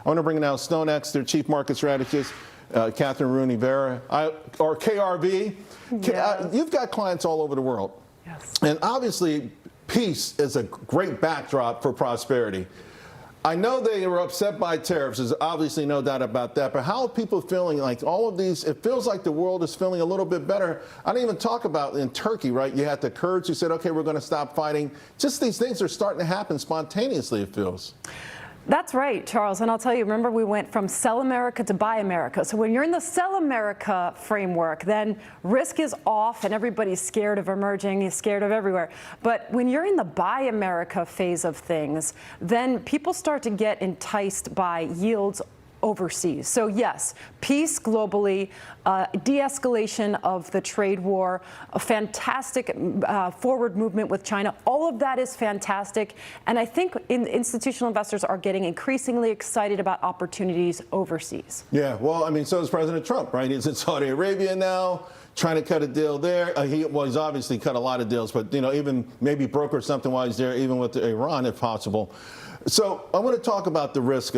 I want to bring in now StoneX, their Chief Market Strategist, Kathryn Rooney Vera, or KRV. Yes. You've got clients all over the world. Yes. And obviously, peace is a great backdrop for prosperity. I know they were upset by tariffs. There's obviously no doubt about that. But how are people feeling like all of these? It feels like the world is feeling a little bit better. I didn't even talk about in Turkey, right? You had the Kurds who said, OK, we're going to stop fighting. Just these things are starting to happen spontaneously, it feels. That's right, Charles. And I'll tell you, remember we went from sell America to buy America. So when you're in the sell America framework, then risk is off and everybody's scared of emerging, is scared of everywhere. But when you're in the buy America phase of things, then people start to get enticed by yields overseas. So yes, peace globally, de-escalation of the trade war, a fantastic forward movement with China. All of that is fantastic. And I think institutional investors are getting increasingly excited about opportunities overseas. Yeah, well, I mean, so is President Trump, right? He's in Saudi Arabia now, trying to cut a deal there. He's obviously cut a lot of deals, but, you know, even maybe broker something while he's there, even with Iran, if possible. So I want to talk about the risk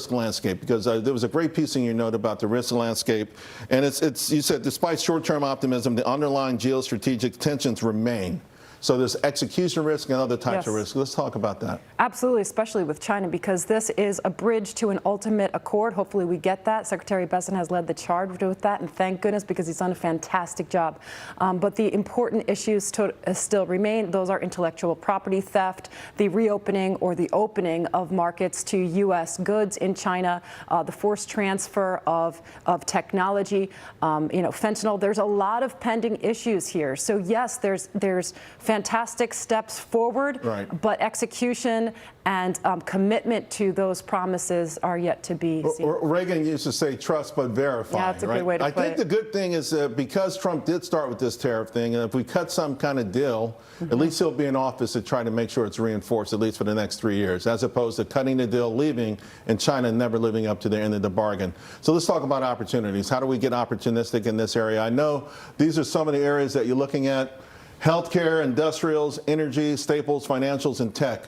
landscape, because there was a great piece in your note about the risk landscape. And you said, despite short-term optimism, the underlying geostrategic tensions remain. So there's execution risk and other types of risk. Let's talk about that. Absolutely, especially with China, because this is a bridge to an ultimate accord. Hopefully we get that. Secretary Besson has led the charge with that, and thank goodness, because he's done a fantastic job. But the important issues still remain. Those are intellectual property theft, the reopening or the opening of markets to U.S. goods in China, the forced transfer of technology, fentanyl. There's a lot of pending issues here. So yes, there's fantastic steps forward, but execution and commitment to those promises are yet to be seen. Reagan used to say trust but verify. Yeah, that's a good way to put it. I think the good thing is because Trump did start with this tariff thing, and if we cut some kind of deal, at least he'll be in office to try to make sure it's reinforced, at least for the next 3 years, as opposed to cutting the deal, leaving, and China never living up to their end of the bargain. So let's talk about opportunities. How do we get opportunistic in this area? I know these are some of the areas that you're looking at. Healthcare, industrials, energy, staples, financials, and tech.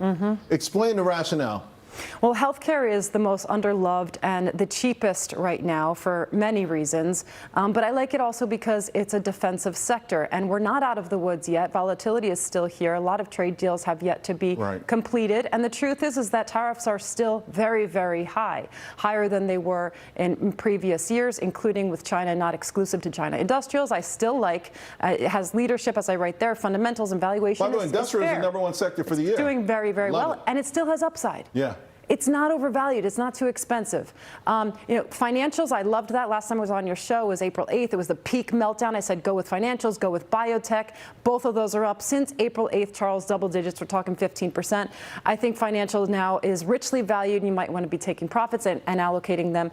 Explain the rationale. Well, healthcare is the most underloved and the cheapest right now for many reasons. But I like it also because it's a defensive sector, and we're not out of the woods yet. Volatility is still here. A lot of trade deals have yet to be completed. And the truth is that tariffs are still very, very high, higher than they were in previous years, including with China, not exclusive to China. Industrials, I still like. It has leadership, as I write there, fundamentals and valuation. By the way, industrial is the #1 sector for the year. It's doing very, very well, and it still has upside. Yeah. It's not overvalued. It's not too expensive. Financials, I loved that. Last time I was on your show was April 8th. It was the peak meltdown. I said, go with financials, go with biotech. Both of those are up since April 8th, Charles, double digits. We're talking 15%. I think financials now is richly valued, and you might want to be taking profits and allocating them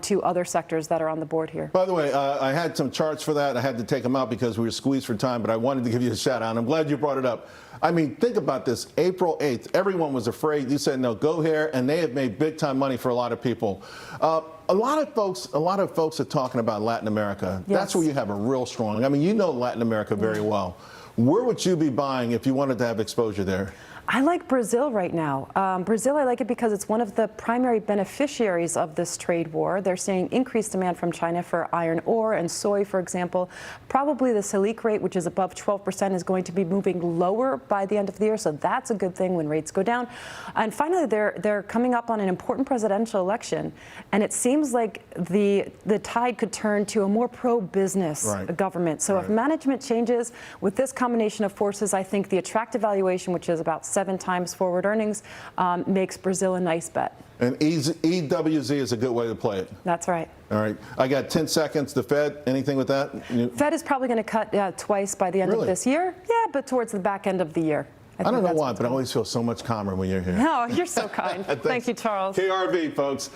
to other sectors that are on the board here. By the way, I had some charts for that. I had to take them out because we were squeezed for time, but I wanted to give you a shout out. I'm glad you brought it up. I mean, think about this. April 8th, everyone was afraid. You said, no, go here, and they have made big-time money for a lot of people. A lot of folks are talking about Latin America. Yes. That's where you have a real strong. I mean, you know Latin America very well. Where would you be buying if you wanted to have exposure there? I like Brazil right now. Brazil, I like it because it's one of the primary beneficiaries of this trade war. They're seeing increased demand from China for iron ore and soy, for example. Probably the Selic rate, which is above 12%, is going to be moving lower by the end of the year, so that's a good thing when rates go down. And finally, they're coming up on an important presidential election, and it seems like the tide could turn to a more pro-business government. So if management changes with this combination of forces, I think the attractive valuation, which is about 7 times forward earnings, makes Brazil a nice bet. And EWZ is a good way to play it. That's right. All right. I got 10 seconds. The Fed, anything with that? Fed is probably going to cut twice by the end of this year. Yeah, but towards the back end of the year. I don't know why, but I always feel so much calmer when you're here. No, you're so kind. Thank you, Charles. KRV, folks.